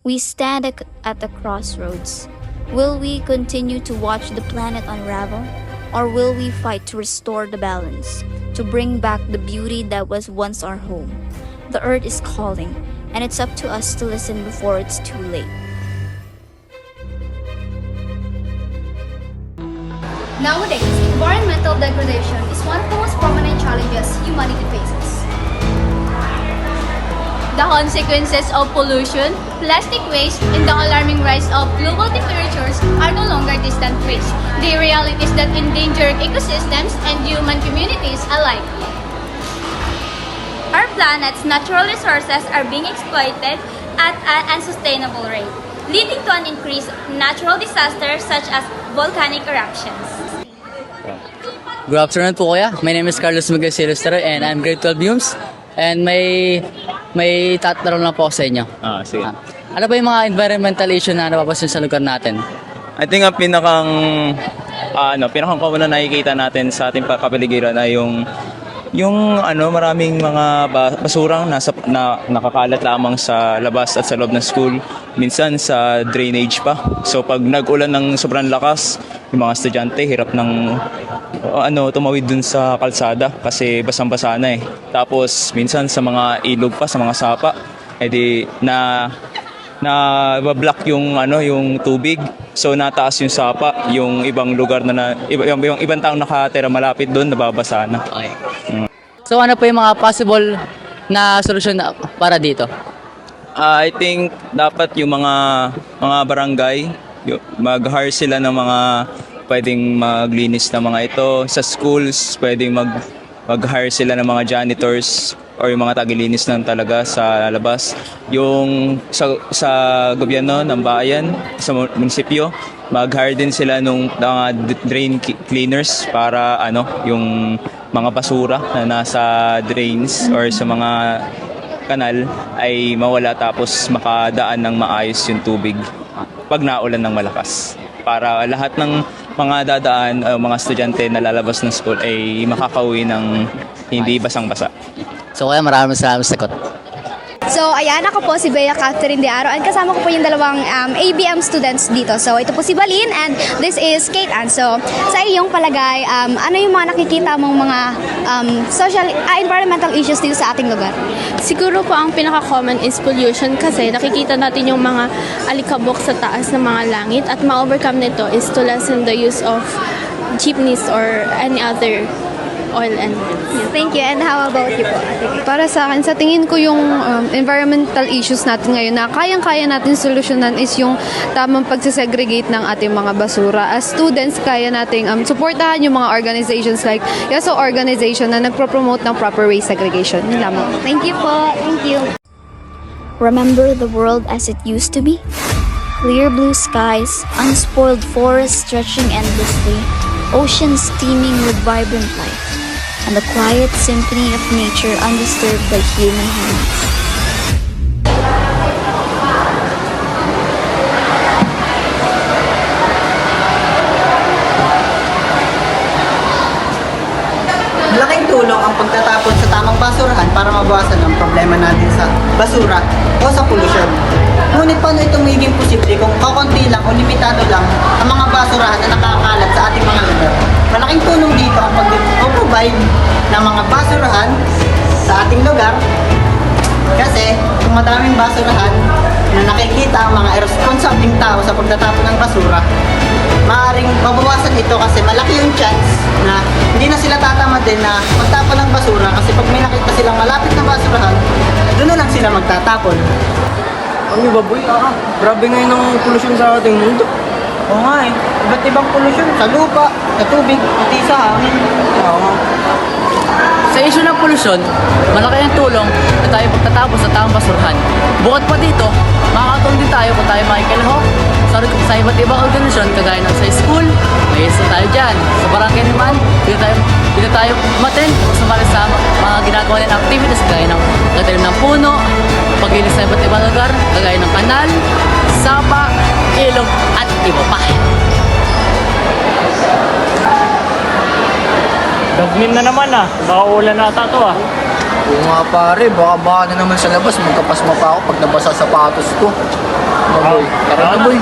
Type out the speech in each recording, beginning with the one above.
We stand at the crossroads. Will we continue to watch the planet unravel? Or will we fight to restore the balance, to bring back the beauty that was once our home? The earth is calling, and it's up to us to listen before it's too late. Nowadays, environmental degradation is one of the most prominent challenges humanity faces. The consequences of pollution, plastic waste, and the alarming rise of global temperatures are no longer distant threats. They are realities that endanger ecosystems and human communities alike. Our planet's natural resources are being exploited at an unsustainable rate, leading to an increase in natural disasters such as volcanic eruptions. Good afternoon po kuya. My name is Carlos Miguel Silvestre and I'm grade 12 BUMS. And may tatanong lang po ako sa inyo. Sige. Ano ba yung mga environmental issue na napapansin sa lugar natin? I think ang pinakang common na nakikita natin sa ating kapaligiran ay yung maraming mga basurang nakakalat lamang sa labas at sa loob ng school, minsan sa drainage pa. So pag nag-ulan ng sobrang lakas, yung mga estudyante hirap ng tumawid dun sa kalsada kasi basang-basa na eh. Tapos minsan sa mga ilog pa, sa mga sapa, edi na block yung tubig. So nataas yung sapa, yung ibang lugar yung ibang taong nakatira malapit doon nababasa na. Okay. So ano po yung mga possible na solusyon para dito? I think dapat yung mga barangay mag-hire sila ng mga pwedeng maglinis ng mga ito sa schools, pwedeng mag-hire sila ng mga janitors or yung mga tagilinis ng talaga sa labas. Yung sa gobyerno ng bayan, sa munisipyo, mag-hire din sila ng mga drain cleaners para yung mga basura na nasa drains or sa mga kanal ay mawala tapos makadaan ng maayos yung tubig pag naulan ng malakas. Para lahat ng mga dadaan, mga estudyante na lalabas ng school ay makakauwi ng hindi basang-basa. So kuya, maraming salamat sa sagot. So, ayan, ako po si Bea Catherine De Aro and kasama ko po yung dalawang ABM students dito. So, ito po si Balin and this is Kate Ann. So, sa iyong palagay, ano yung mga nakikita mong mga environmental issues dito sa ating lugar? Siguro po ang pinaka-common is pollution kasi nakikita natin yung mga alikabok sa taas ng mga langit at ma-overcome nito is to lessen the use of jeepneys or any other oil and Thank you. And how about you po? Para sa akin, sa tingin ko yung environmental issues natin ngayon na kayang-kaya natin solusyonan is yung tamang pagsisegregate ng ating mga basura. As students, kaya nating supportahan yung mga organizations like YASO organization na nagpo-promote ng proper waste segregation. Yun lamang. Thank you po. Thank you. Remember the world as it used to be? Clear blue skies, unspoiled forests stretching endlessly, oceans teeming with vibrant life, and the quiet symphony of nature undisturbed by human hands. Malaking tulong ang pagtatapon sa tamang basurahan para mabawasan ang problema natin sa basura o sa polusyon. Ngunit paano ito magiging posible kung kakunti lang o limitado lang ang mga basurahan na nakakalat sa ating mga lugar? Malaking tulong dito ang pag-provide ng mga basurahan sa ating lugar kasi kung madaming basurahan na nakikita ang mga irresponsibleng tao sa pagtatapon ng basura, maaaring mabawasan ito kasi malaki yung chance na hindi na sila tatamad din na magtapon ng basura kasi pag may nakita silang malapit na basurahan, doon na lang sila magtatapon. Ano ba boy? Grabe ngayon ang polusyon sa ating mundo. Oo nga eh, iba't ibang polusyon sa lupa, sa tubig, pati sa hangin. Oo nga. Sa issue ng polusyon, malaki ang tulong na tayo pagtatapos sa tamang basurahan. Bukod pa dito, makakatulong din tayo kung tayo makikilahok sa iba't ibang organisasyon kagaya ng sa school, may isa tayo dyan. Sa barangay naman, dito tayo umaten o sumali sa mga ginagawa ng activities kagaya ng pagtalim ng puno, paglinis sa iba't ibang lugar, kagaya ng kanal, sapa, ilog at iba pa. Dagmin na naman baka ulan na ata to Oo nga pare, baka na naman sa labas, magkapasma pa ako pag nabasa sapatos ko. boy. Tara na boy.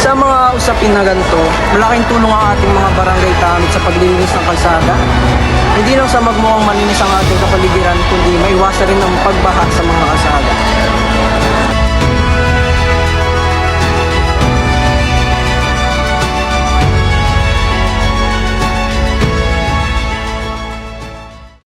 Sa mga usapin na ganito, malaking tulong ang ating mga barangay gamit sa paglilinis ng kalsada. Hindi lang sa magmukhang malinis ang ating kapaligiran, kundi maiwasan rin ang pagbaha sa mga kalsada.